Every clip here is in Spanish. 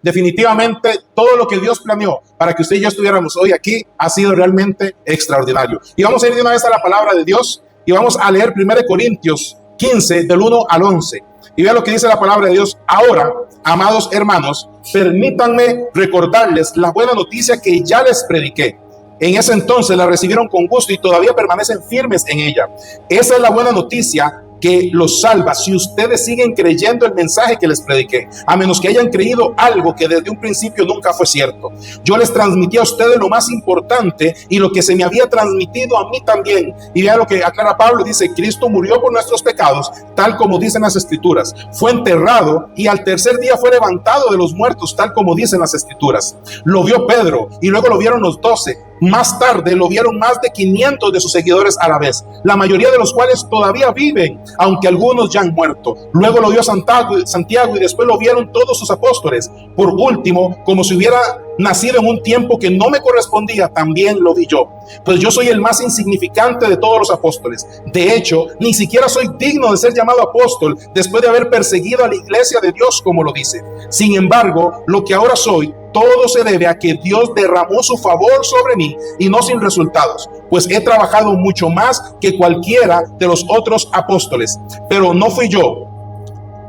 Definitivamente todo lo que Dios planeó para que usted y yo estuviéramos hoy aquí ha sido realmente extraordinario. Y vamos a ir de una vez a la palabra de Dios y vamos a leer 1 Corintios 15 del 1 al 11. Y vea lo que dice la palabra de Dios. Ahora, amados hermanos, permítanme recordarles la buena noticia que ya les prediqué. En ese entonces la recibieron con gusto y todavía permanecen firmes en ella. Esa es la buena noticia que los salva si ustedes siguen creyendo el mensaje que les prediqué, a menos que hayan creído algo que desde un principio nunca fue cierto. Yo les transmití a ustedes lo más importante y lo que se me había transmitido a mí también. Y vean lo que aclara Pablo, dice: Cristo murió por nuestros pecados, tal como dicen las Escrituras. Fue enterrado y al tercer día fue levantado de los muertos, tal como dicen las Escrituras. Lo vio Pedro y luego lo vieron los 12. Más tarde lo vieron más de 500 de sus seguidores a la vez, la mayoría de los cuales todavía viven, aunque algunos ya han muerto. Luego lo vio Santiago y después lo vieron todos sus apóstoles. Por último, como si hubiera nacido en un tiempo que no me correspondía, también lo vi yo. Pues yo soy el más insignificante de todos los apóstoles. De hecho, ni siquiera soy digno de ser llamado apóstol después de haber perseguido a la iglesia de Dios, como lo dice. Sin embargo, lo que ahora soy, todo se debe a que Dios derramó su favor sobre mí y no sin resultados, pues he trabajado mucho más que cualquiera de los otros apóstoles. Pero no fui yo,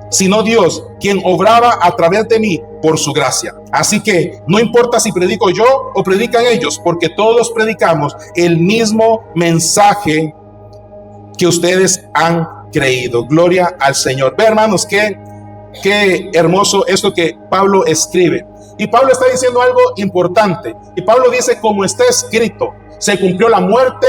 sino Dios quien obraba a través de mí por su gracia. Así que no importa si predico yo o predican ellos, porque todos predicamos el mismo mensaje que ustedes han creído. Gloria al Señor. Ve, hermanos, qué hermoso esto que Pablo escribe. Y Pablo está diciendo algo importante. Y Pablo dice: como está escrito, se cumplió la muerte,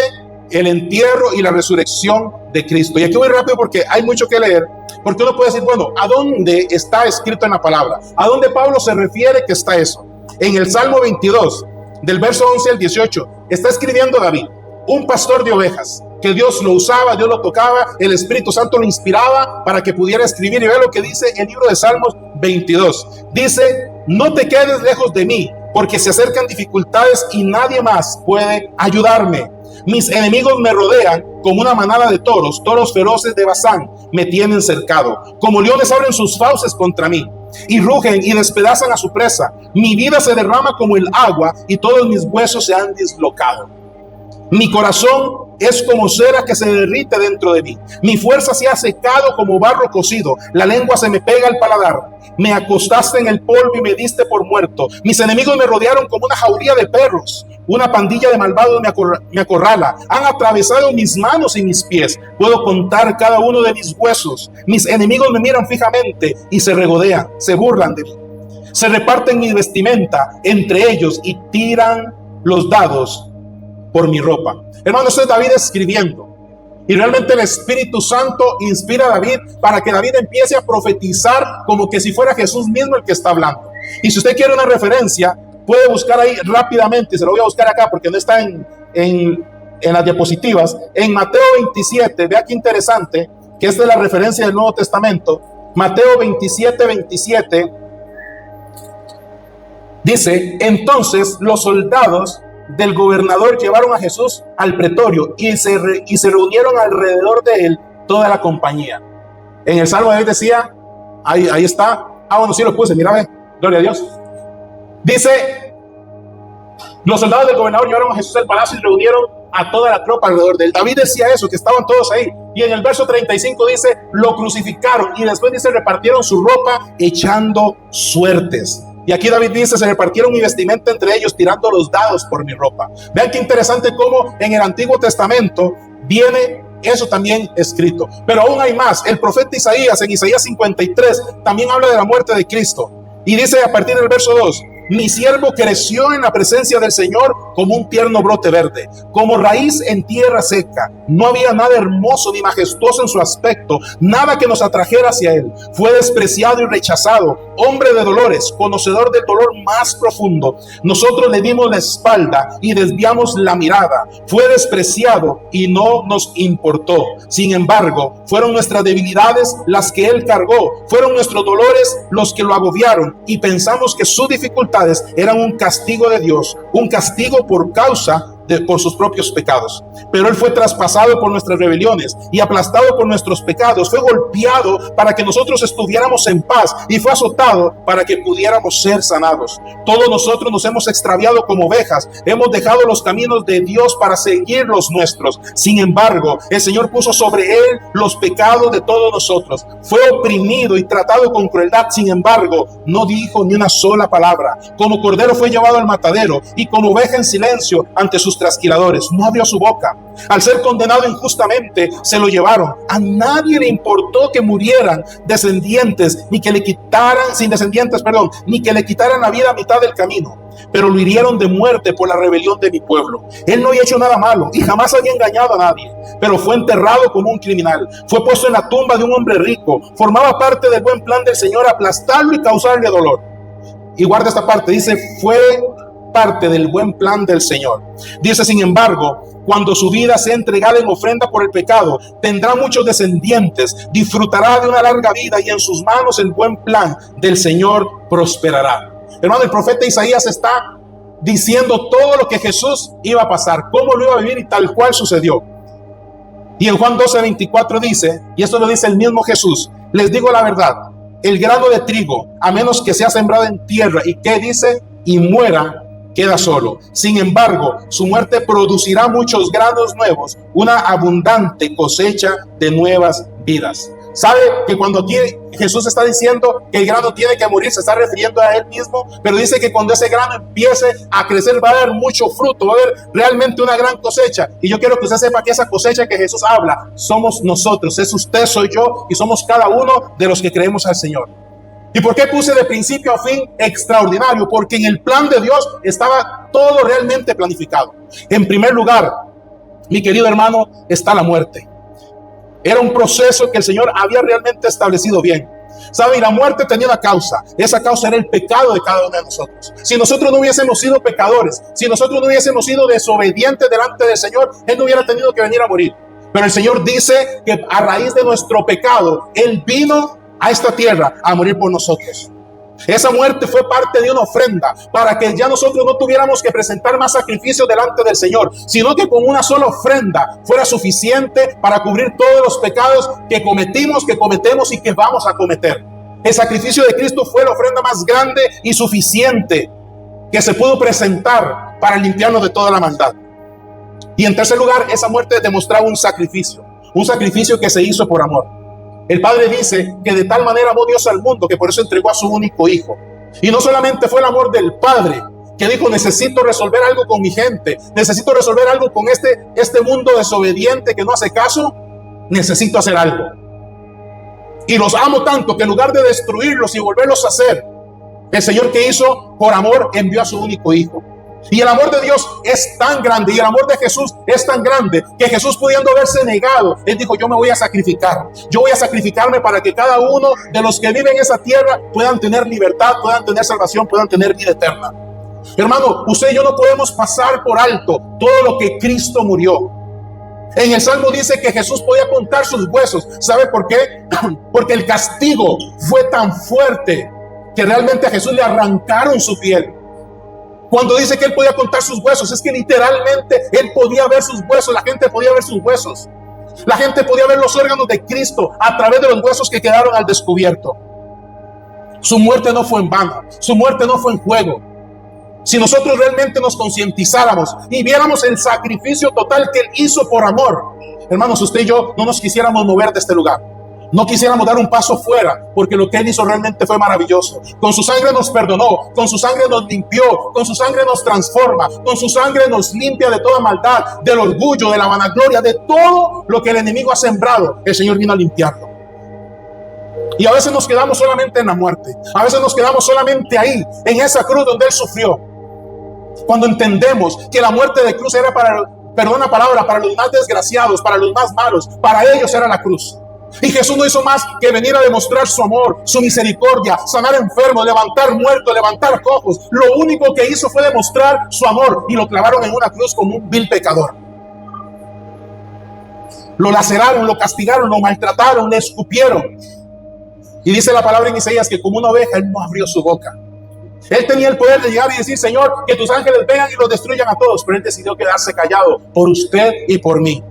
el entierro y la resurrección de Cristo. Y aquí voy rápido porque hay mucho que leer. Porque uno puede decir, bueno, ¿a dónde está escrito en la palabra? ¿A dónde Pablo se refiere que está eso? En el Salmo 22, del verso 11 al 18, está escribiendo David, un pastor de ovejas, que Dios lo usaba, Dios lo tocaba, el Espíritu Santo lo inspiraba para que pudiera escribir. Y vea lo que dice el libro de Salmos 22. Dice: no te quedes lejos de mí, porque se acercan dificultades y nadie más puede ayudarme. Mis enemigos me rodean como una manada de toros, toros feroces de Basán me tienen cercado. Como leones abren sus fauces contra mí y rugen y despedazan a su presa. Mi vida se derrama como el agua y todos mis huesos se han dislocado. Mi corazón es como cera que se derrite dentro de mí. Mi fuerza se ha secado como barro cocido. La lengua se me pega al paladar. Me acostaste en el polvo y me diste por muerto. Mis enemigos me rodearon como una jauría de perros. Una pandilla de malvados me acorrala. Han atravesado mis manos y mis pies. Puedo contar cada uno de mis huesos. Mis enemigos me miran fijamente y se regodean, se burlan de mí. Se reparten mi vestimenta entre ellos y tiran los dados por mi ropa. Hermano, esto es David escribiendo. Y realmente el Espíritu Santo inspira a David para que David empiece a profetizar como que si fuera Jesús mismo el que está hablando. Y si usted quiere una referencia, puede buscar ahí rápidamente. Se lo voy a buscar acá porque no está en las diapositivas. En Mateo 27, vea qué interesante, que esta es la referencia del Nuevo Testamento. Mateo 27, 27 dice: entonces los soldados del gobernador llevaron a Jesús al pretorio y se reunieron alrededor de él toda la compañía. En el Salmo de David decía, ahí está, bueno, sí lo puse, mira, ve, gloria a Dios. Dice: los soldados del gobernador llevaron a Jesús al palacio y reunieron a toda la tropa alrededor de él. David decía eso, que estaban todos ahí. Y en el verso 35 dice: lo crucificaron, y después dice: repartieron su ropa echando suertes. Y aquí David dice: se repartieron mi vestimenta entre ellos, tirando los dados por mi ropa. Vean qué interesante cómo en el Antiguo Testamento viene eso también escrito. Pero aún hay más. El profeta Isaías, en Isaías 53, también habla de la muerte de Cristo. Y dice a partir del verso 2: mi siervo creció en la presencia del Señor como un tierno brote verde, como raíz en tierra seca. No había nada hermoso ni majestuoso en su aspecto, nada que nos atrajera hacia él. Fue despreciado y rechazado, hombre de dolores, conocedor del dolor más profundo. Nosotros le dimos la espalda y desviamos la mirada. Fue despreciado y no nos importó. Sin embargo, fueron nuestras debilidades las que él cargó, fueron nuestros dolores los que lo agobiaron, y pensamos que sus dificultades eran un castigo de Dios, un castigo por causa por sus propios pecados. Pero Él fue traspasado por nuestras rebeliones y aplastado por nuestros pecados. Fue golpeado para que nosotros estuviéramos en paz y fue azotado para que pudiéramos ser sanados. Todos nosotros nos hemos extraviado como ovejas. Hemos dejado los caminos de Dios para seguir los nuestros. Sin embargo, el Señor puso sobre Él los pecados de todos nosotros. Fue oprimido y tratado con crueldad. Sin embargo, no dijo ni una sola palabra. Como cordero fue llevado al matadero y como oveja en silencio ante sus trasquiladores. No abrió su boca. Al ser condenado injustamente, se lo llevaron. A nadie le importó que murieran descendientes, ni que le quitaran, sin descendientes, perdón, ni que le quitaran la vida a mitad del camino. Pero lo hirieron de muerte por la rebelión de mi pueblo. Él no había hecho nada malo y jamás había engañado a nadie, pero fue enterrado como un criminal. Fue puesto en la tumba de un hombre rico. Formaba parte del buen plan del Señor aplastarlo y causarle dolor. Y guarda esta parte, dice, fue parte del buen plan del Señor. Dice, sin embargo, cuando su vida sea entregada en ofrenda por el pecado, tendrá muchos descendientes, disfrutará de una larga vida y en sus manos el buen plan del Señor prosperará. Hermano, el profeta Isaías está diciendo todo lo que Jesús iba a pasar, cómo lo iba a vivir y tal cual sucedió. Y en Juan 12:24 dice, y esto lo dice el mismo Jesús, les digo la verdad, el grano de trigo, a menos que sea sembrado en tierra y que dice, y muera, queda solo. Sin embargo, su muerte producirá muchos granos nuevos, una abundante cosecha de nuevas vidas. ¿Sabe que cuando aquí Jesús está diciendo que el grano tiene que morir, se está refiriendo a Él mismo? Pero dice que cuando ese grano empiece a crecer va a haber mucho fruto, va a haber realmente una gran cosecha. Y yo quiero que usted sepa que esa cosecha que Jesús habla somos nosotros, es usted, soy yo y somos cada uno de los que creemos al Señor. ¿Y por qué puse de principio a fin extraordinario? Porque en el plan de Dios estaba todo realmente planificado. En primer lugar, mi querido hermano, está la muerte. Era un proceso que el Señor había realmente establecido bien. ¿Sabe? Y la muerte tenía una causa. Esa causa era el pecado de cada uno de nosotros. Si nosotros no hubiésemos sido pecadores, si nosotros no hubiésemos sido desobedientes delante del Señor, Él no hubiera tenido que venir a morir. Pero el Señor dice que a raíz de nuestro pecado, Él vino a esta tierra a morir por nosotros. Esa muerte fue parte de una ofrenda para que ya nosotros no tuviéramos que presentar más sacrificios delante del Señor, sino que con una sola ofrenda fuera suficiente para cubrir todos los pecados que cometimos, que cometemos y que vamos a cometer. El sacrificio de Cristo fue la ofrenda más grande y suficiente que se pudo presentar para limpiarnos de toda la maldad. Y en tercer lugar, esa muerte demostraba un sacrificio que se hizo por amor. El Padre dice que de tal manera amó Dios al mundo que por eso entregó a su único Hijo. Y no solamente fue el amor del Padre que dijo, necesito resolver algo con mi gente, necesito resolver algo con este mundo desobediente que no hace caso, necesito hacer algo. Y los amo tanto que en lugar de destruirlos y volverlos a hacer, el Señor que hizo por amor envió a su único Hijo. Y el amor de Dios es tan grande y el amor de Jesús es tan grande que Jesús, pudiendo haberse negado, Él dijo, yo me voy a sacrificar, yo voy a sacrificarme para que cada uno de los que viven en esa tierra puedan tener libertad, puedan tener salvación, puedan tener vida eterna. Hermano, usted y yo no podemos pasar por alto todo lo que Cristo murió. En el Salmo dice que Jesús podía contar sus huesos. ¿Sabe por qué? Porque el castigo fue tan fuerte que realmente a Jesús le arrancaron su piel. Cuando dice que Él podía contar sus huesos, es que literalmente Él podía ver sus huesos, la gente podía ver sus huesos. La gente podía ver los órganos de Cristo a través de los huesos que quedaron al descubierto. Su muerte no fue en vano, su muerte no fue en juego. Si nosotros realmente nos concientizáramos y viéramos el sacrificio total que Él hizo por amor, hermanos, usted y yo no nos quisiéramos mover de este lugar. No quisiéramos dar un paso fuera, porque lo que Él hizo realmente fue maravilloso. Con su sangre nos perdonó, con su sangre nos limpió, con su sangre nos transforma, con su sangre nos limpia de toda maldad, del orgullo, de la vanagloria, de todo lo que el enemigo ha sembrado. El Señor vino a limpiarlo. Y a veces nos quedamos solamente en la muerte, a veces nos quedamos solamente ahí, en esa cruz donde Él sufrió. Cuando entendemos que la muerte de cruz era para los más desgraciados, para los más malos, para ellos era la cruz. Y Jesús no hizo más que venir a demostrar su amor, su misericordia, sanar enfermos, levantar muertos, levantar cojos. Lo único que hizo fue demostrar su amor y lo clavaron en una cruz como un vil pecador. Lo laceraron, lo castigaron, lo maltrataron, le escupieron. Y dice la palabra en Isaías que como una oveja Él no abrió su boca. Él tenía el poder de llegar y decir, Señor, que tus ángeles vengan y los destruyan a todos, pero él decidió quedarse callado por usted y por mí.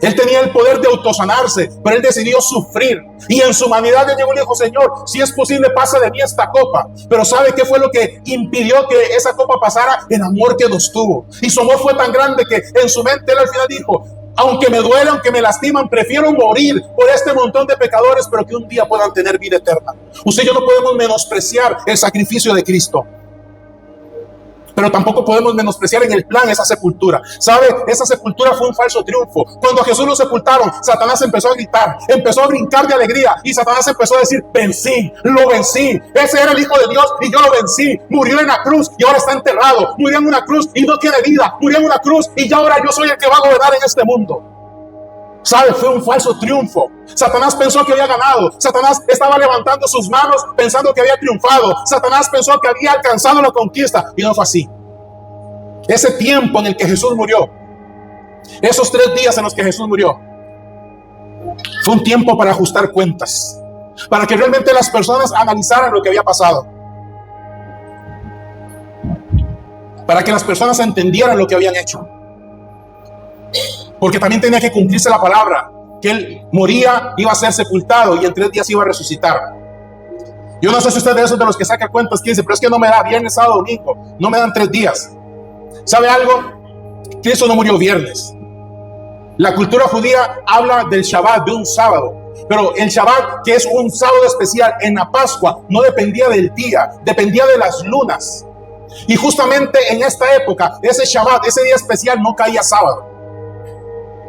Él tenía el poder de autosanarse, pero él decidió sufrir. Y en su humanidad él llegó y dijo, Señor, si es posible, pasa de mí esta copa. Pero ¿sabe qué fue lo que impidió que esa copa pasara? El amor que nos tuvo. Y su amor fue tan grande que en su mente él al final dijo, aunque me duele, aunque me lastiman, prefiero morir por este montón de pecadores, pero que un día puedan tener vida eterna. Usted y yo no podemos menospreciar el sacrificio de Cristo, pero tampoco podemos menospreciar en el plan esa sepultura. ¿Sabe? Esa sepultura fue un falso triunfo. Cuando a Jesús lo sepultaron, Satanás empezó a gritar, empezó a brincar de alegría, y Satanás empezó a decir, vencí, lo vencí. Ese era el Hijo de Dios y yo lo vencí. Murió en la cruz y ahora está enterrado. Murió en una cruz y no tiene vida. Murió en una cruz y ya ahora yo soy el que va a gobernar en este mundo. ¿Sabe? Fue un falso triunfo. Satanás pensó que había ganado. Satanás estaba levantando sus manos pensando que había triunfado. Satanás pensó que había alcanzado la conquista y no fue así. Ese tiempo en el que Jesús murió, esos 3 días en los que Jesús murió, fue un tiempo para ajustar cuentas, para que realmente las personas analizaran lo que había pasado, para que las personas entendieran lo que habían hecho. Porque también tenía que cumplirse la palabra, que él moría, iba a ser sepultado y en 3 días iba a resucitar. Yo no sé si usted de esos de los que saca cuentas que dice, pero es que no me da viernes, sábado, domingo, no me dan 3 días. ¿Sabe algo? Cristo no murió viernes. La cultura judía habla del Shabbat, de un sábado, pero el Shabbat, que es un sábado especial en la Pascua, no dependía del día, dependía de las lunas. Y justamente en esta época, ese Shabbat, ese día especial no caía sábado.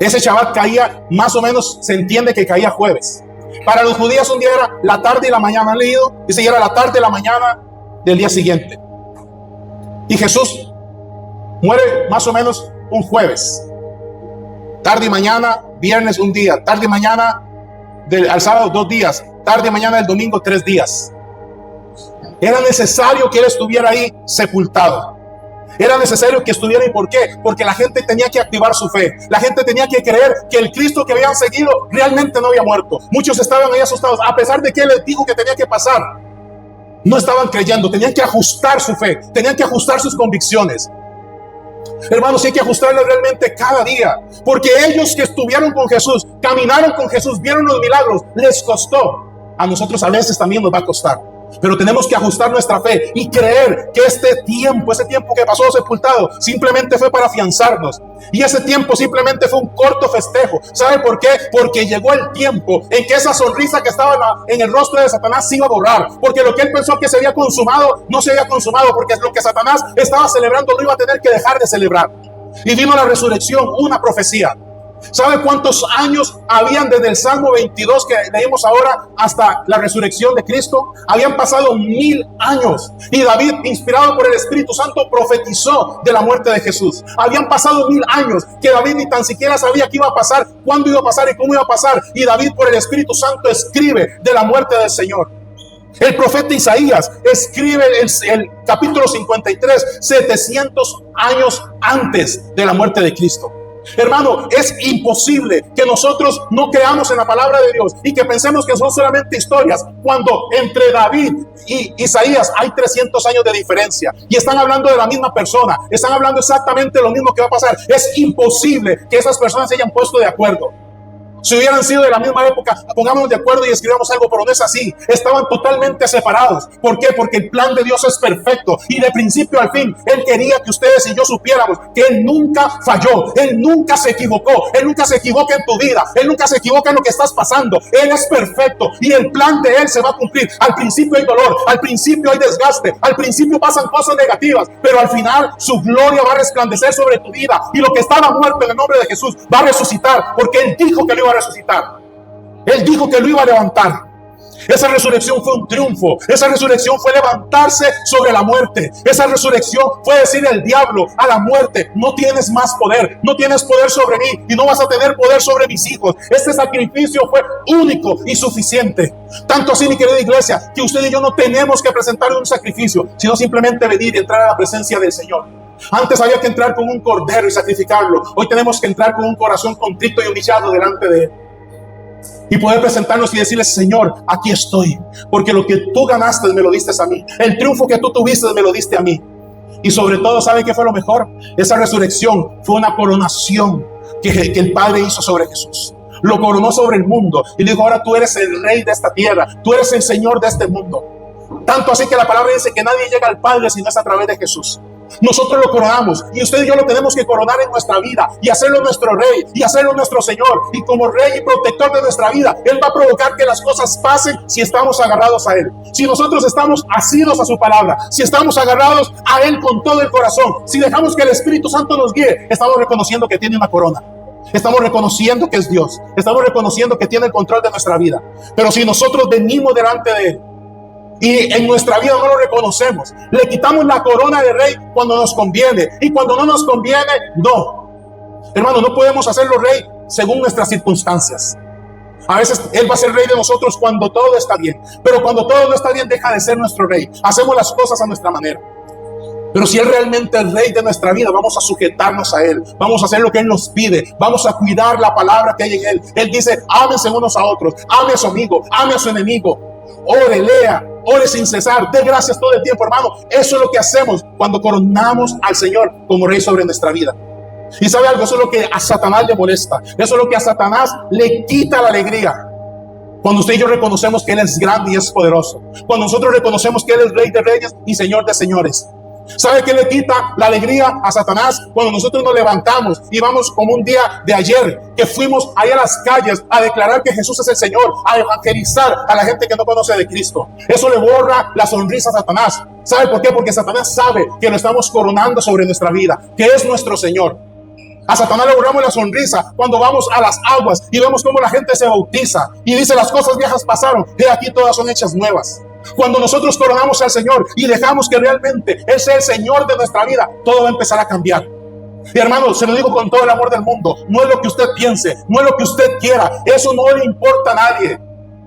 Ese Shabbat caía, más o menos, se entiende que caía jueves. Para los judíos un día era la tarde y la mañana, han leído, dice, era la tarde y la mañana del día siguiente. Y Jesús muere más o menos un jueves. Tarde y mañana, viernes un día, tarde y mañana al sábado 2 días, tarde y mañana del domingo 3 días. Era necesario que él estuviera ahí sepultado. Era necesario que estuviera. ¿Y por qué? Porque la gente tenía que activar su fe. La gente tenía que creer que el Cristo que habían seguido realmente no había muerto. Muchos estaban ahí asustados, a pesar de que él les dijo que tenía que pasar. No estaban creyendo, tenían que ajustar su fe, tenían que ajustar sus convicciones. Hermanos, hay que ajustarlas realmente cada día, porque ellos que estuvieron con Jesús, caminaron con Jesús, vieron los milagros, les costó. A nosotros a veces también nos va a costar, pero tenemos que ajustar nuestra fe y creer que ese tiempo que pasó sepultado, simplemente fue para afianzarnos. Y ese tiempo simplemente fue un corto festejo. ¿Sabe por qué? Porque llegó el tiempo en que esa sonrisa que estaba en el rostro de Satanás se iba a borrar. Porque lo que él pensó que se había consumado, no se había consumado, porque lo que Satanás estaba celebrando lo iba a tener que dejar de celebrar. Y vino la resurrección, una profecía. ¿Sabe cuántos años habían desde el Salmo 22 que leímos ahora hasta la resurrección de Cristo? Habían pasado 1000 años. Y David, inspirado por el Espíritu Santo, profetizó de la muerte de Jesús. Habían pasado 1000 años que David ni tan siquiera sabía qué iba a pasar, cuándo iba a pasar y cómo iba a pasar. Y David, por el Espíritu Santo, escribe de la muerte del Señor. El profeta Isaías escribe el capítulo 53, 700 años antes de la muerte de Cristo. Hermano, es imposible que nosotros no creamos en la palabra de Dios y que pensemos que son solamente historias, cuando entre David y Isaías hay 300 años de diferencia y están hablando de la misma persona, están hablando exactamente lo mismo que va a pasar. Es imposible que esas personas se hayan puesto de acuerdo. Si hubieran sido de la misma época, pongámonos de acuerdo y escribamos algo, pero no es así. Estaban totalmente separados. ¿Por qué? Porque el plan de Dios es perfecto y de principio al fin Él quería que ustedes y yo supiéramos que Él nunca falló, Él nunca se equivocó, Él nunca se equivoca en tu vida, Él nunca se equivoca en lo que estás pasando. Él es perfecto y el plan de Él se va a cumplir. Al principio hay dolor, al principio hay desgaste, al principio pasan cosas negativas, pero al final su gloria va a resplandecer sobre tu vida y lo que estaba muerto en el nombre de Jesús va a resucitar, porque Él dijo que lo iba a resucitar. Él dijo que lo iba a levantar. Esa resurrección fue un triunfo. Esa resurrección fue levantarse sobre la muerte. Esa resurrección fue decir al diablo, a la muerte: no tienes más poder, no tienes poder sobre mí y no vas a tener poder sobre mis hijos. Este sacrificio fue único y suficiente. Tanto así, mi querida iglesia, que usted y yo no tenemos que presentarle un sacrificio, sino simplemente venir y entrar a la presencia del Señor. Antes había que entrar con un cordero y sacrificarlo. Hoy tenemos que entrar con un corazón contrito y humillado delante de Él. Y poder presentarnos y decirle: Señor, aquí estoy, porque lo que tú ganaste me lo diste a mí, el triunfo que tú tuviste me lo diste a mí. Y sobre todo, ¿sabe qué fue lo mejor? Esa resurrección fue una coronación que el Padre hizo sobre Jesús. Lo coronó sobre el mundo y dijo: ahora tú eres el rey de esta tierra, tú eres el Señor de este mundo. Tanto así que la palabra dice que nadie llega al Padre si no es a través de Jesús. Nosotros lo coronamos y usted y yo lo tenemos que coronar en nuestra vida y hacerlo nuestro rey y hacerlo nuestro Señor. Y como rey y protector de nuestra vida, Él va a provocar que las cosas pasen si estamos agarrados a Él. Si nosotros estamos asidos a su palabra, si estamos agarrados a Él con todo el corazón, si dejamos que el Espíritu Santo nos guíe, estamos reconociendo que tiene una corona. Estamos reconociendo que es Dios. Estamos reconociendo que tiene el control de nuestra vida. Pero si nosotros venimos delante de Él y en nuestra vida no lo reconocemos, le quitamos la corona de rey cuando nos conviene, y cuando no nos conviene, no. Hermano, no podemos hacerlo rey según nuestras circunstancias. A veces Él va a ser rey de nosotros cuando todo está bien, pero cuando todo no está bien, deja de ser nuestro rey. Hacemos las cosas a nuestra manera. Pero si Él realmente es rey de nuestra vida, vamos a sujetarnos a Él, vamos a hacer lo que Él nos pide, vamos a cuidar la palabra que hay en Él. Él dice: ámense unos a otros, ame a su amigo, ame a su enemigo. Ore, lea, ore sin cesar, dé gracias todo el tiempo, hermano. Eso es lo que hacemos cuando coronamos al Señor como rey sobre nuestra vida. Y sabe algo, eso es lo que a Satanás le molesta, eso es lo que a Satanás le quita la alegría. Cuando usted y yo reconocemos que Él es grande y es poderoso, cuando nosotros reconocemos que Él es rey de reyes y señor de señores. ¿Sabe qué le quita la alegría a Satanás? Cuando nosotros nos levantamos y vamos como un día de ayer, que fuimos ahí a las calles a declarar que Jesús es el Señor, a evangelizar a la gente que no conoce de Cristo. Eso le borra la sonrisa a Satanás. ¿Sabe por qué? Porque Satanás sabe que lo estamos coronando sobre nuestra vida, que es nuestro Señor. A Satanás le borramos la sonrisa cuando vamos a las aguas y vemos cómo la gente se bautiza y dice: las cosas viejas pasaron, y aquí todas son hechas nuevas. Cuando nosotros coronamos al Señor y dejamos que realmente Él sea el Señor de nuestra vida, todo va a empezar a cambiar. Y hermano, se lo digo con todo el amor del mundo, no es lo que usted piense, no es lo que usted quiera, eso no le importa a nadie.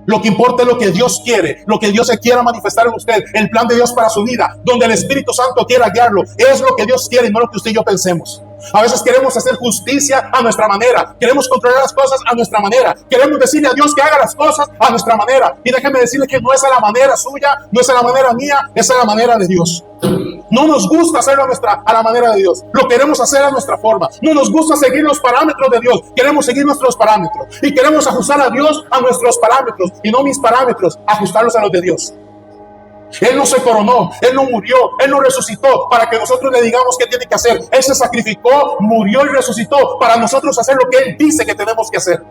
Lo que importa es lo que Dios quiere, lo que Dios se quiera manifestar en usted, el plan de Dios para su vida, donde el Espíritu Santo quiera guiarlo. Es lo que Dios quiere y no lo que usted y yo pensemos. A veces queremos hacer justicia a nuestra manera, queremos controlar las cosas a nuestra manera, queremos decirle a Dios que haga las cosas a nuestra manera. Y déjeme decirle que no es a la manera suya, no es a la manera mía, es a la manera de Dios. No nos gusta hacerlo a la manera de Dios, lo queremos hacer a nuestra forma. No nos gusta seguir los parámetros de Dios, queremos seguir nuestros parámetros y queremos ajustar a Dios a nuestros parámetros y no mis parámetros, ajustarlos a los de Dios. Él no se coronó, Él no murió, Él no resucitó para que nosotros le digamos qué tiene que hacer. Él se sacrificó, murió y resucitó para nosotros hacer lo que Él dice que tenemos que hacer.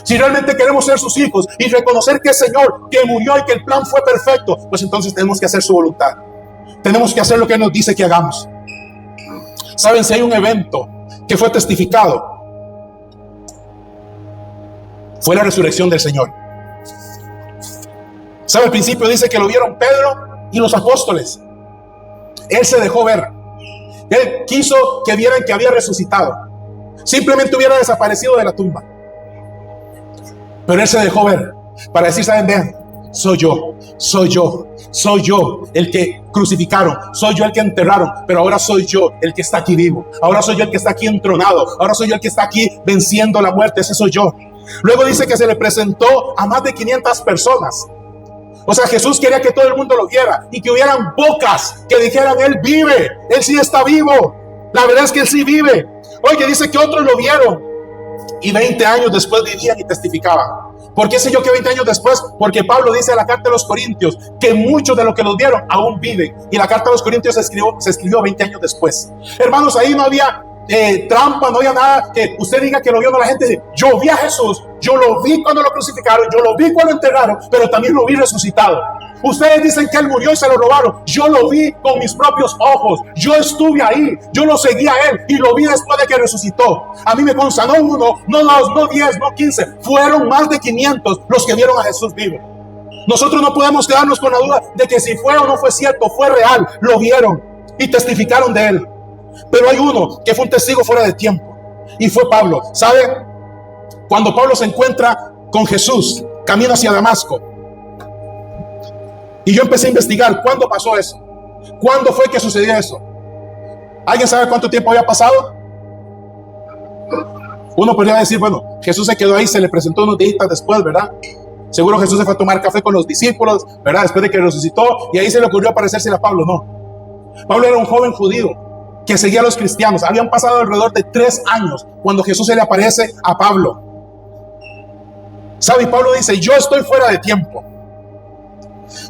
Si realmente queremos ser sus hijos y reconocer que es Señor, que murió y que el plan fue perfecto, pues entonces tenemos que hacer su voluntad. Tenemos que hacer lo que Él nos dice que hagamos. Saben, si hay un evento que fue testificado, fue la resurrección del Señor. ¿Sabe? Al principio dice que lo vieron Pedro y los apóstoles. Él se dejó ver. Él quiso que vieran que había resucitado. Simplemente hubiera desaparecido de la tumba. Pero Él se dejó ver para decir: ¿saben? Vean, soy yo el que crucificaron, soy yo el que enterraron, pero ahora soy yo el que está aquí vivo, ahora soy yo el que está aquí entronado, ahora soy yo el que está aquí venciendo la muerte, ese soy yo. Luego dice que se le presentó a más de 500 personas. O sea, Jesús quería que todo el mundo lo viera y que hubieran bocas que dijeran: Él vive, Él sí está vivo. La verdad es que Él sí vive. Oye, dice que otros lo vieron y 20 años después vivían y testificaban. ¿Por qué sé yo que 20 años después? Porque Pablo dice en la carta de los Corintios que muchos de los que los vieron aún viven. Y la carta de los Corintios se escribió 20 años después. Hermanos, ahí no había trampa, no había nada que usted diga que lo vio. No, la gente dice: yo vi a Jesús, yo lo vi cuando lo crucificaron, yo lo vi cuando lo enterraron, pero también lo vi resucitado. Ustedes dicen que Él murió y se lo robaron. Yo lo vi con mis propios ojos. Yo estuve ahí. Yo lo seguí a Él y lo vi después de que resucitó. A mí me consta, no uno, no dos, no 10, no 15. Fueron más de 500 los que vieron a Jesús vivo. Nosotros no podemos quedarnos con la duda de que si fue o no fue cierto, fue real. Lo vieron y testificaron de Él. Pero hay uno que fue un testigo fuera de tiempo y fue Pablo. ¿Sabe? Cuando Pablo se encuentra con Jesús, camina hacia Damasco. Y yo empecé a investigar cuándo pasó eso. ¿Cuándo fue que sucedió eso? ¿Alguien sabe cuánto tiempo había pasado? Uno podría decir, bueno, Jesús se quedó ahí, se le presentó unos días después, ¿verdad? Seguro Jesús se fue a tomar café con los discípulos, ¿verdad? Después de que resucitó, y ahí se le ocurrió aparecerse a Pablo. No. Pablo era un joven judío que seguía a los cristianos. Habían pasado alrededor de 3 años cuando Jesús se le aparece a Pablo. ¿Sabe? Y Pablo dice, yo estoy fuera de tiempo.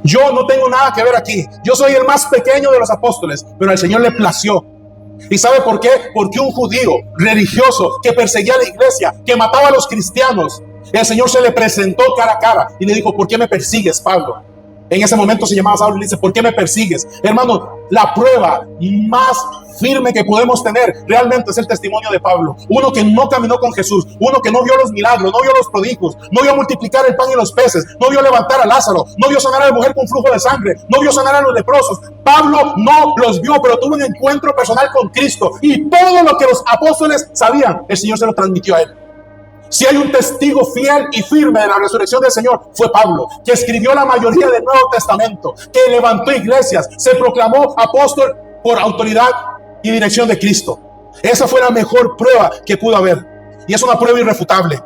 Yo no tengo nada que ver aquí. Yo soy el más pequeño de los apóstoles, pero al Señor le plació. ¿Y sabe por qué? Porque un judío religioso que perseguía a la iglesia, que mataba a los cristianos, el Señor se le presentó cara a cara y le dijo, ¿por qué me persigues, Pablo? En ese momento se llamaba Saulo y le dice, ¿por qué me persigues? Hermano, la prueba más firme que podemos tener realmente es el testimonio de Pablo. Uno que no caminó con Jesús, uno que no vio los milagros, no vio los prodigios, no vio multiplicar el pan y los peces, no vio levantar a Lázaro, no vio sanar a la mujer con flujo de sangre, no vio sanar a los leprosos. Pablo no los vio, pero tuvo un encuentro personal con Cristo, y todo lo que los apóstoles sabían, el Señor se lo transmitió a él. Si hay un testigo fiel y firme de la resurrección del Señor, fue Pablo, que escribió la mayoría del Nuevo Testamento, que levantó iglesias, se proclamó apóstol por autoridad y dirección de Cristo. Esa fue la mejor prueba que pudo haber, y es una prueba irrefutable.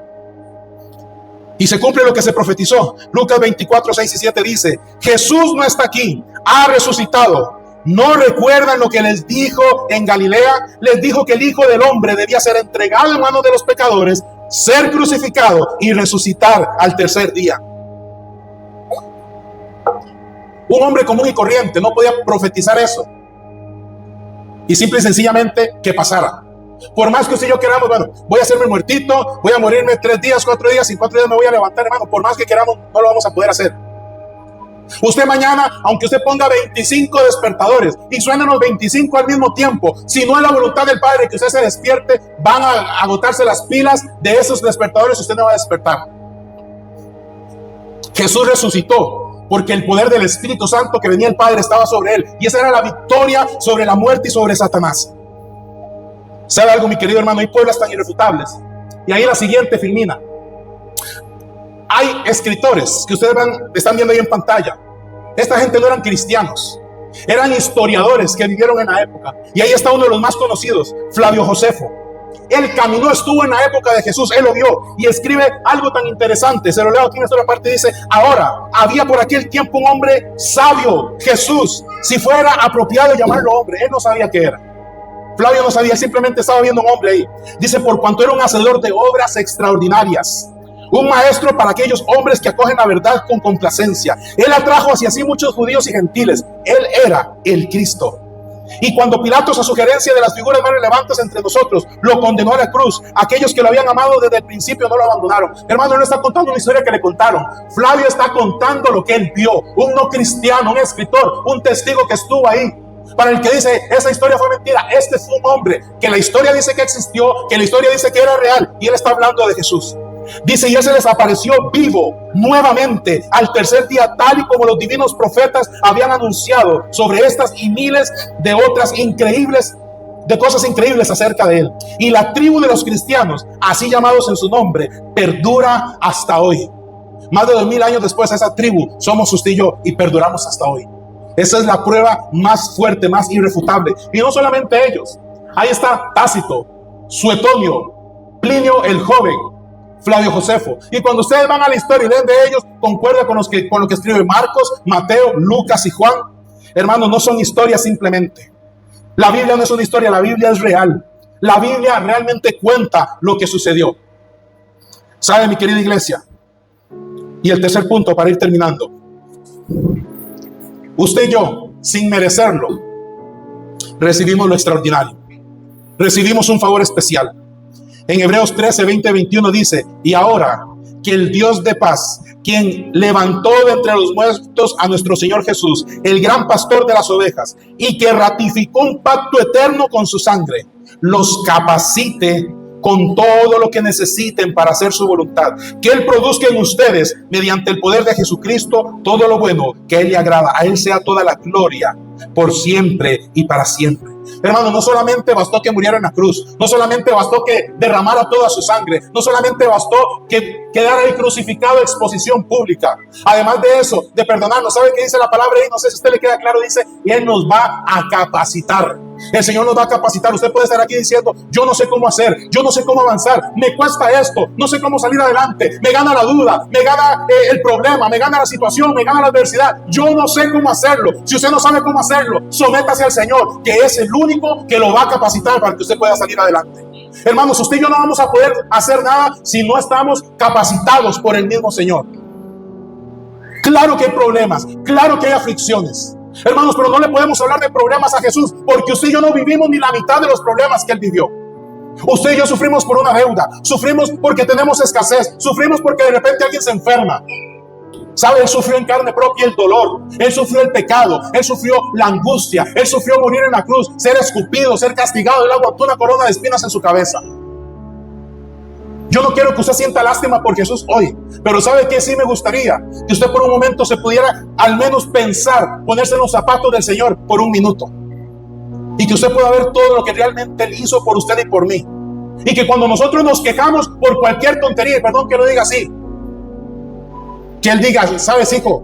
Y se cumple lo que se profetizó. Lucas 24, 6 y 7 dice, Jesús no está aquí, ha resucitado. ¿No recuerdan lo que les dijo en Galilea? Les dijo que el Hijo del Hombre debía ser entregado en manos de los pecadores, ser crucificado y resucitar al tercer día. Un hombre común y corriente no podía profetizar eso, y simple y sencillamente que pasara. Por más que usted y yo queramos, bueno, voy a hacerme muertito, voy a morirme 3 días, 4 días, y en 4 días me voy a levantar, hermano. Por más que queramos, no lo vamos a poder hacer. Usted mañana, aunque usted ponga 25 despertadores y suenan los 25 al mismo tiempo, si no es la voluntad del Padre que usted se despierte, van a agotarse las pilas de esos despertadores y usted no va a despertar. Jesús resucitó porque el poder del Espíritu Santo que venía el Padre estaba sobre él, y esa era la victoria sobre la muerte y sobre Satanás. ¿Sabe algo, mi querido hermano? Hay pruebas tan irrefutables. Y ahí la siguiente filmina. Hay escritores que ustedes están viendo ahí en pantalla. Esta gente no eran cristianos, eran historiadores que vivieron en la época. Y ahí está uno de los más conocidos, Flavio Josefo. Él caminó, estuvo en la época de Jesús, él lo vio, y escribe algo tan interesante. Se lo leo aquí en esta otra parte. Dice, ahora, había por aquel tiempo un hombre sabio, Jesús, si fuera apropiado llamarlo hombre. Él no sabía qué era. Flavio no sabía, simplemente estaba viendo un hombre ahí. Dice, por cuanto era un hacedor de obras extraordinarias, un maestro para aquellos hombres que acogen la verdad con complacencia. Él atrajo hacia sí muchos judíos y gentiles. Él era el Cristo. Y cuando Pilatos, a sugerencia de las figuras más relevantes entre nosotros, lo condenó a la cruz, aquellos que lo habían amado desde el principio no lo abandonaron. Hermano, él no está contando una historia que le contaron. Flavio está contando lo que él vio. Un no cristiano, un escritor, un testigo que estuvo ahí. Para el que dice, esa historia fue mentira, este fue un hombre que la historia dice que existió, que la historia dice que era real, y él está hablando de Jesús. Dice, y él se les apareció vivo nuevamente al tercer día, tal y como los divinos profetas habían anunciado sobre estas y miles de otras cosas increíbles acerca de él. Y la tribu de los cristianos, así llamados en su nombre, perdura hasta hoy. Más de 2000 años después, esa tribu somos usted y yo, y perduramos hasta hoy. Esa es la prueba más fuerte, más irrefutable. Y no solamente ellos. Ahí está Tácito, Suetonio, Plinio el joven, Flavio Josefo. Y cuando ustedes van a la historia y leen de ellos, concuerda con lo que escribe Marcos, Mateo, Lucas y Juan. Hermanos, no son historias simplemente. La Biblia no es una historia, la Biblia es real. La Biblia realmente cuenta lo que sucedió. ¿Sabe, mi querida iglesia? Y el tercer punto para ir terminando. Usted y yo, sin merecerlo, recibimos lo extraordinario. Recibimos un favor especial. En Hebreos 13, 20, 21 dice, y ahora que el Dios de paz, quien levantó de entre los muertos a nuestro Señor Jesús, el gran pastor de las ovejas, y que ratificó un pacto eterno con su sangre, los capacite con todo lo que necesiten para hacer su voluntad, que Él produzca en ustedes, mediante el poder de Jesucristo, todo lo bueno que Él le agrada. A Él sea toda la gloria, por siempre y para siempre. Hermano, no solamente bastó que muriera en la cruz, no solamente bastó que derramara toda su sangre, no solamente bastó que quedara ahí crucificado, exposición pública. Además de eso, de perdonarnos, ¿sabe qué dice la palabra ahí? No sé si a usted le queda claro, dice, y Él nos va a capacitar. El Señor nos va a capacitar. Usted puede estar aquí diciendo, yo no sé cómo hacer, yo no sé cómo avanzar, me cuesta esto, no sé cómo salir adelante, me gana la duda, me gana el problema, me gana la situación, me gana la adversidad, yo no sé cómo hacerlo. Si usted no sabe cómo hacerlo, sométase al Señor, que es el único que lo va a capacitar para que usted pueda salir adelante. Hermanos, usted y yo no vamos a poder hacer nada si no estamos capacitados por el mismo Señor. Claro que hay problemas, claro que hay aflicciones, hermanos, pero no le podemos hablar de problemas a Jesús, porque usted y yo no vivimos ni la mitad de los problemas que Él vivió. Usted y yo sufrimos por una deuda, sufrimos porque tenemos escasez, sufrimos porque de repente alguien se enferma. ¿Sabe? Él sufrió en carne propia el dolor, Él sufrió el pecado, Él sufrió la angustia, Él sufrió morir en la cruz, ser escupido, ser castigado. Él aguantó una corona de espinas en su cabeza. Yo no quiero que usted sienta lástima por Jesús hoy, pero ¿sabe qué? Sí me gustaría que usted por un momento se pudiera al menos pensar, ponerse en los zapatos del Señor por un minuto, y que usted pueda ver todo lo que realmente Él hizo por usted y por mí, y que cuando nosotros nos quejamos por cualquier tontería, y perdón que lo diga así, que Él diga, ¿sabes, hijo?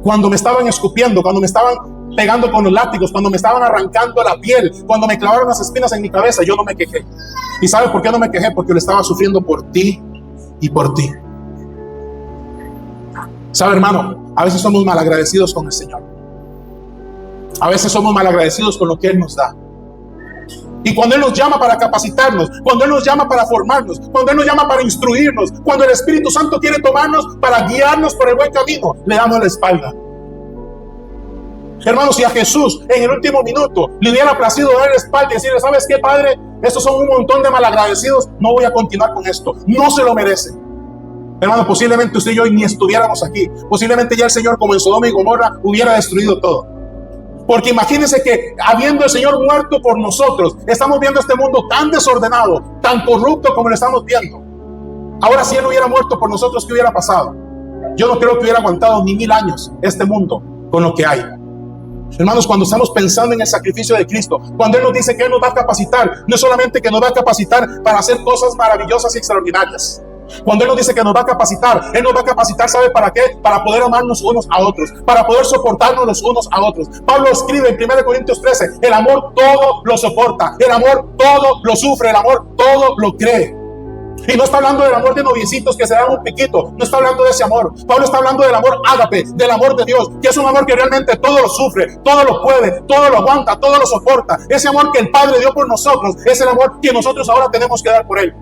Cuando me estaban escupiendo, cuando me estaban pegando con los látigos, cuando me estaban arrancando la piel, cuando me clavaron las espinas en mi cabeza, yo no me quejé. ¿Y sabe por qué no me quejé? Porque lo estaba sufriendo por ti y por ti. ¿Sabe, hermano? A veces somos malagradecidos con el Señor. A veces somos malagradecidos con lo que Él nos da. Y cuando Él nos llama para capacitarnos, cuando Él nos llama para formarnos, cuando Él nos llama para instruirnos, cuando el Espíritu Santo quiere tomarnos para guiarnos por el buen camino, le damos la espalda. Hermanos, si a Jesús en el último minuto le hubiera placido dar la espalda y decirle, ¿sabes qué, Padre? Estos son un montón de malagradecidos, no voy a continuar con esto, no se lo merecen. Hermano, posiblemente usted y yo ni estuviéramos aquí. Posiblemente ya el Señor, como en Sodoma y Gomorra, hubiera destruido todo. Porque imagínense que habiendo el Señor muerto por nosotros, estamos viendo este mundo tan desordenado, tan corrupto como lo estamos viendo. Ahora, si Él hubiera muerto por nosotros, ¿qué hubiera pasado? Yo no creo que hubiera aguantado ni 1000 años este mundo con lo que hay. Hermanos, cuando estamos pensando en el sacrificio de Cristo, cuando Él nos dice que Él nos va a capacitar, no es solamente que nos va a capacitar para hacer cosas maravillosas y extraordinarias. Cuando Él nos dice que nos va a capacitar, Él nos va a capacitar, ¿sabe para qué? Para poder amarnos unos a otros, para poder soportarnos los unos a otros. Pablo escribe en 1 Corintios 13, el amor todo lo soporta, el amor todo lo sufre, el amor todo lo cree. Y no está hablando del amor de noviecitos que se dan un piquito, no está hablando de ese amor. Pablo está hablando del amor ágape, del amor de Dios, que es un amor que realmente todo lo sufre, todo lo puede, todo lo aguanta, todo lo soporta. Ese amor que el Padre dio por nosotros es el amor que nosotros ahora tenemos que dar por Él.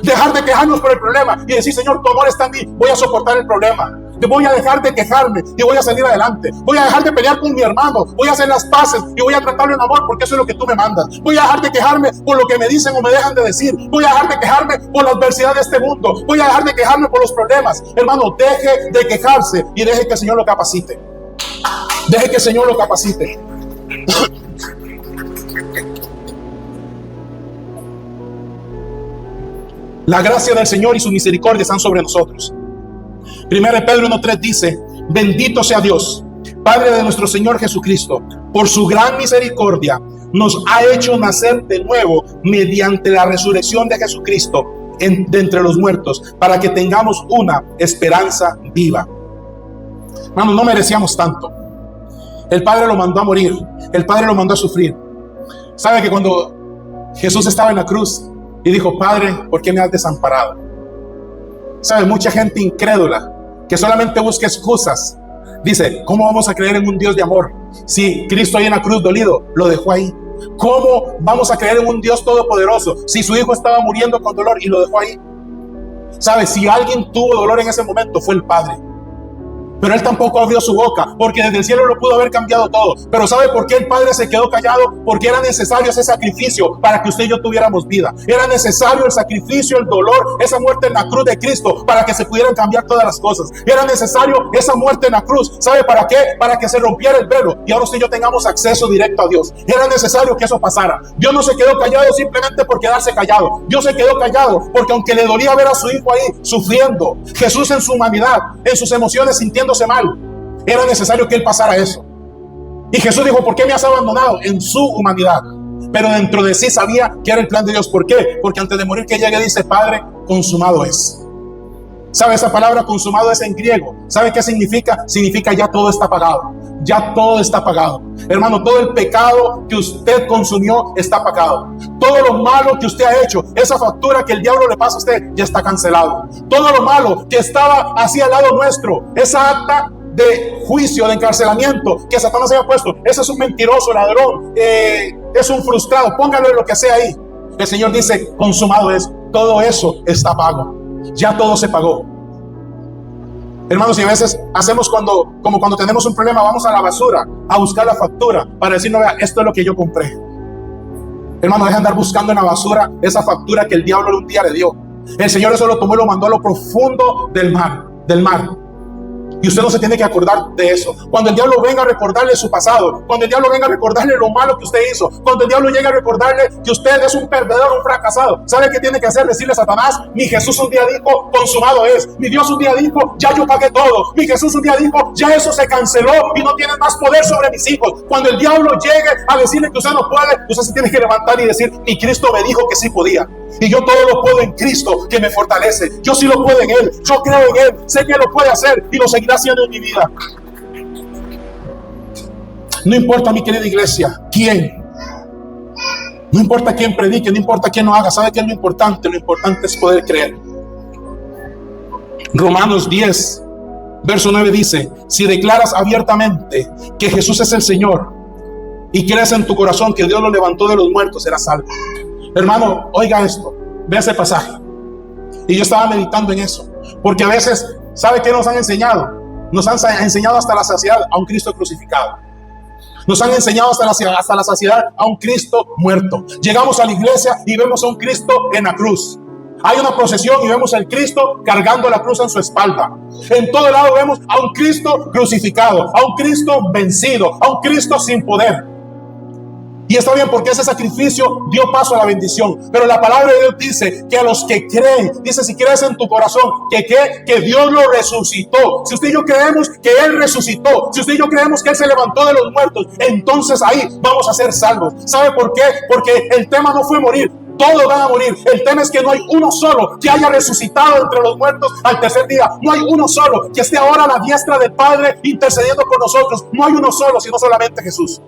Dejar de quejarnos por el problema y decir, Señor, tu amor está en mí, voy a soportar el problema. Voy a dejar de quejarme y voy a salir adelante. Voy a dejar de pelear con mi hermano, voy a hacer las paces y voy a tratarlo en amor, porque eso es lo que tú me mandas. Voy a dejar de quejarme por lo que me dicen o me dejan de decir. Voy a dejar de quejarme por la adversidad de este mundo. Voy a dejar de quejarme por los problemas. Hermano, deje de quejarse y deje que el Señor lo capacite. Deje que el Señor lo capacite. La gracia del Señor y su misericordia están sobre nosotros. 1 Pedro 1:3 dice, bendito sea Dios, Padre de nuestro Señor Jesucristo, por su gran misericordia nos ha hecho nacer de nuevo mediante la resurrección de Jesucristo de entre los muertos, para que tengamos una esperanza viva. Hermanos, no merecíamos tanto. El Padre lo mandó a morir, el Padre lo mandó a sufrir. ¿Sabe que cuando Jesús estaba en la cruz y dijo, Padre, ¿por qué me has desamparado? ¿Sabe? Mucha gente incrédula que solamente busca excusas. Dice, ¿cómo vamos a creer en un Dios de amor si Cristo ahí en la cruz dolido lo dejó ahí? ¿Cómo vamos a creer en un Dios todopoderoso si su hijo estaba muriendo con dolor y lo dejó ahí? ¿Sabe? Si alguien tuvo dolor en ese momento fue el Padre. Pero Él tampoco abrió su boca, porque desde el cielo lo pudo haber cambiado todo. Pero ¿sabe por qué el Padre se quedó callado? Porque era necesario ese sacrificio para que usted y yo tuviéramos vida. Era necesario el sacrificio, el dolor, esa muerte en la cruz de Cristo para que se pudieran cambiar todas las cosas. Era necesario esa muerte en la cruz. ¿Sabe para qué? Para que se rompiera el velo y ahora usted y yo tengamos acceso directo a Dios. Era necesario que eso pasara. Dios no se quedó callado simplemente por quedarse callado. Dios se quedó callado porque aunque le dolía ver a su hijo ahí sufriendo, Jesús en su humanidad, en sus emociones sintiendo mal, era necesario que Él pasara eso. Y Jesús dijo, ¿por qué me has abandonado? En su humanidad. pero dentro de sí sabía que era el plan de Dios. ¿Por qué? Porque antes de morir que llegue dice: Padre, consumado es. ¿Sabe esa palabra consumado es en griego? ¿Sabe qué significa? Significa ya todo está pagado. Ya todo está pagado. Hermano, todo el pecado que usted consumió está pagado. Todo lo malo que usted ha hecho, esa factura que el diablo le pasa a usted, ya está cancelado. Todo lo malo que estaba así al lado nuestro, esa acta de juicio, de encarcelamiento que Satanás había puesto, ese es un mentiroso, ladrón, es un frustrado, póngalo en lo que sea ahí. El Señor dice: consumado es. Todo eso está pago. Ya todo se pagó. Hermanos, y a veces hacemos como cuando tenemos un problema, vamos a la basura a buscar la factura para decir: no, vea, esto es lo que yo compré. Hermano, deja de andar buscando en la basura esa factura que el diablo un día le dio. El Señor eso lo tomó y lo mandó a lo profundo del mar. Y usted no se tiene que acordar de eso. Cuando el diablo venga a recordarle su pasado, cuando el diablo venga a recordarle lo malo que usted hizo, cuando el diablo llegue a recordarle que usted es un perdedor, un fracasado, ¿sabe qué tiene que hacer? Decirle a Satanás: mi Jesús un día dijo: consumado es. Mi Dios un día dijo: ya yo pagué todo. Mi Jesús un día dijo: ya eso se canceló y no tiene más poder sobre mis hijos. Cuando el diablo llegue a decirle que usted no puede, usted se tiene que levantar y decir: mi Cristo me dijo que sí podía. Y yo todo lo puedo en Cristo que me fortalece. Yo sí lo puedo en Él. Yo creo en Él. Sé que lo puede hacer y lo seguirá haciendo en mi vida. No importa, mi querida iglesia, quién. No importa quién predique, no importa quién lo haga. ¿Sabe qué es lo importante? Lo importante es poder creer. Romanos 10, verso 9 dice: si declaras abiertamente que Jesús es el Señor y crees en tu corazón que Dios lo levantó de los muertos, serás salvo. Hermano, oiga esto, ve ese pasaje. Y yo estaba meditando en eso, porque a veces, ¿sabe qué nos han enseñado? Nos han enseñado hasta la saciedad a un Cristo crucificado. Nos han enseñado hasta la saciedad a un Cristo muerto. Llegamos a la iglesia y vemos a un Cristo en la cruz. Hay una procesión y vemos al Cristo cargando la cruz en su espalda. En todo lado vemos a un Cristo crucificado, a un Cristo vencido, a un Cristo sin poder. Y está bien, porque ese sacrificio dio paso a la bendición. Pero la palabra de Dios dice que a los que creen, dice: si crees en tu corazón que Dios lo resucitó. Si usted y yo creemos que Él resucitó, si usted y yo creemos que Él se levantó de los muertos, entonces ahí vamos a ser salvos. ¿Sabe por qué? Porque el tema no fue morir. Todos van a morir. El tema es que no hay uno solo que haya resucitado entre los muertos al tercer día. No hay uno solo que esté ahora a la diestra del Padre intercediendo por nosotros. No hay uno solo, sino solamente Jesús.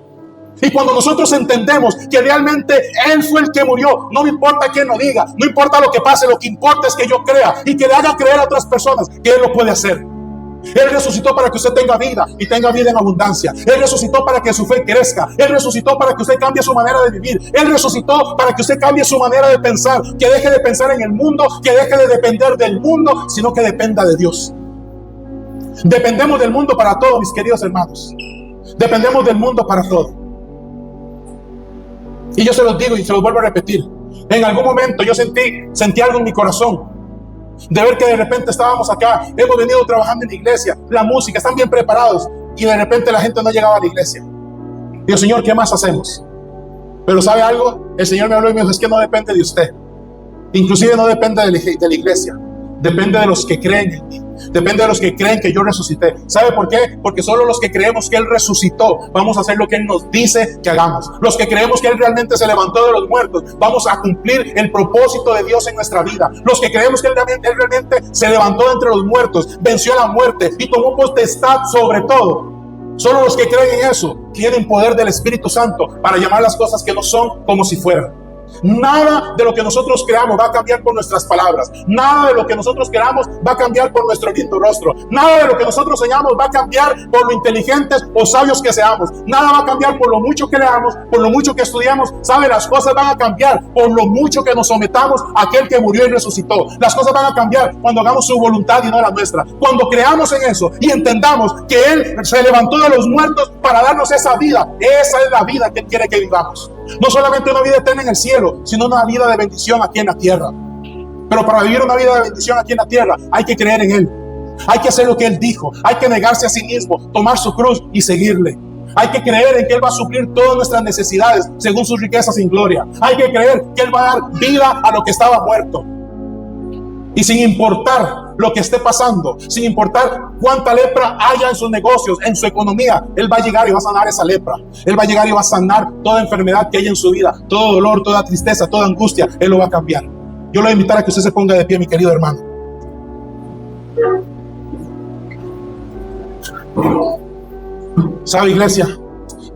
Y cuando nosotros entendemos que realmente Él fue el que murió, no me importa quién lo diga, no importa lo que pase, lo que importa es que yo crea y que le haga creer a otras personas que Él lo puede hacer. Él resucitó para que usted tenga vida y tenga vida en abundancia. Él resucitó para que su fe crezca. Él resucitó para que usted cambie su manera de vivir. Él resucitó para que usted cambie su manera de pensar, que deje de pensar en el mundo, que deje de depender del mundo, sino que dependa de Dios. Dependemos del mundo para todo, mis queridos hermanos. Dependemos del mundo para todo. Y yo se los digo y se los vuelvo a repetir. En algún momento yo sentí algo en mi corazón, de ver que de repente estábamos acá, hemos venido trabajando en la iglesia, la música, están bien preparados, y de repente la gente no llegaba a la iglesia. Digo: Señor, ¿qué más hacemos? Pero ¿sabe algo? El Señor me habló y me dijo: es que no depende de usted. Inclusive no depende de la iglesia. Depende de los que creen en mí. Depende de los que creen que yo resucité. ¿Sabe por qué? Porque solo los que creemos que Él resucitó vamos a hacer lo que Él nos dice que hagamos. Los que creemos que Él realmente se levantó de los muertos vamos a cumplir el propósito de Dios en nuestra vida. Los que creemos que Él realmente se levantó de entre los muertos, venció la muerte y tomó potestad sobre todo. Solo los que creen en eso tienen poder del Espíritu Santo para llamar las cosas que no son como si fueran. Nada de lo que nosotros creamos va a cambiar por nuestras palabras. Nada de lo que nosotros queramos va a cambiar por nuestro lindo rostro. Nada de lo que nosotros soñamos va a cambiar por lo inteligentes o sabios que seamos. Nada va a cambiar por lo mucho que leamos, por lo mucho que estudiamos. ¿Sabe? Las cosas van a cambiar por lo mucho que nos sometamos a aquel que murió y resucitó. Las cosas van a cambiar cuando hagamos su voluntad y no la nuestra. Cuando creamos en eso y entendamos que Él se levantó de los muertos para darnos esa vida. Esa es la vida que Él quiere que vivamos. No solamente una vida eterna en el cielo, sino una vida de bendición aquí en la tierra. Pero para vivir una vida de bendición aquí en la tierra hay que creer en Él. Hay que hacer lo que Él dijo. Hay que negarse a sí mismo, tomar su cruz y seguirle. Hay que creer en que Él va a suplir todas nuestras necesidades según sus riquezas en gloria. Hay que creer que Él va a dar vida a lo que estaba muerto. Y sin importar lo que esté pasando, sin importar cuánta lepra haya en sus negocios, en su economía, Él va a llegar y va a sanar esa lepra. Él va a llegar y va a sanar toda enfermedad que haya en su vida, todo dolor, toda tristeza, toda angustia. Él lo va a cambiar. Yo lo voy a invitar a que usted se ponga de pie, mi querido hermano. ¿Sabe, iglesia?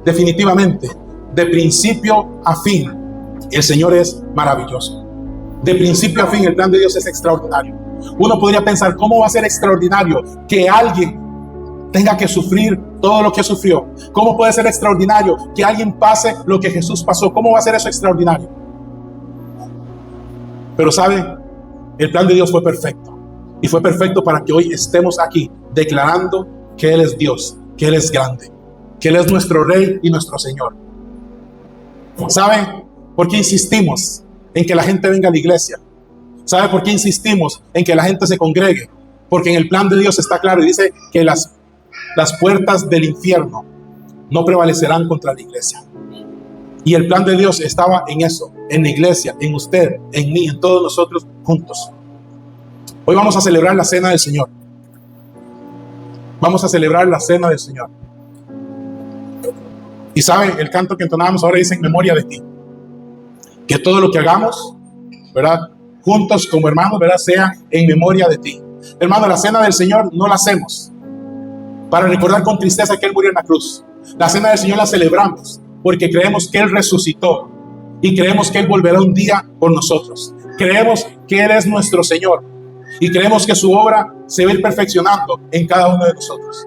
Definitivamente, de principio a fin, el Señor es maravilloso. De principio a fin, el plan de Dios es extraordinario. Uno podría pensar, ¿cómo va a ser extraordinario que alguien tenga que sufrir todo lo que sufrió? ¿Cómo puede ser extraordinario que alguien pase lo que Jesús pasó? ¿Cómo va a ser eso extraordinario? Pero ¿sabe? El plan de Dios fue perfecto. Y fue perfecto para que hoy estemos aquí declarando que Él es Dios, que Él es grande, que Él es nuestro Rey y nuestro Señor. ¿Sabe por qué insistimos en que la gente venga a la iglesia? ¿Sabe por qué insistimos en que la gente se congregue? Porque en el plan de Dios está claro y dice que las puertas del infierno no prevalecerán contra la iglesia. Y el plan de Dios estaba en eso, en la iglesia, en usted, en mí, en todos nosotros juntos. Hoy vamos a celebrar la cena del Señor. Vamos a celebrar la cena del Señor. Y saben, el canto que entonábamos ahora dice: en memoria de ti. Que todo lo que hagamos, ¿verdad?, juntos como hermanos, ¿verdad?, sea en memoria de ti. Hermano, la cena del Señor no la hacemos para recordar con tristeza que Él murió en la cruz. La cena del Señor la celebramos porque creemos que Él resucitó y creemos que Él volverá un día por nosotros. Creemos que Él es nuestro Señor y creemos que su obra se va a ir perfeccionando en cada uno de nosotros.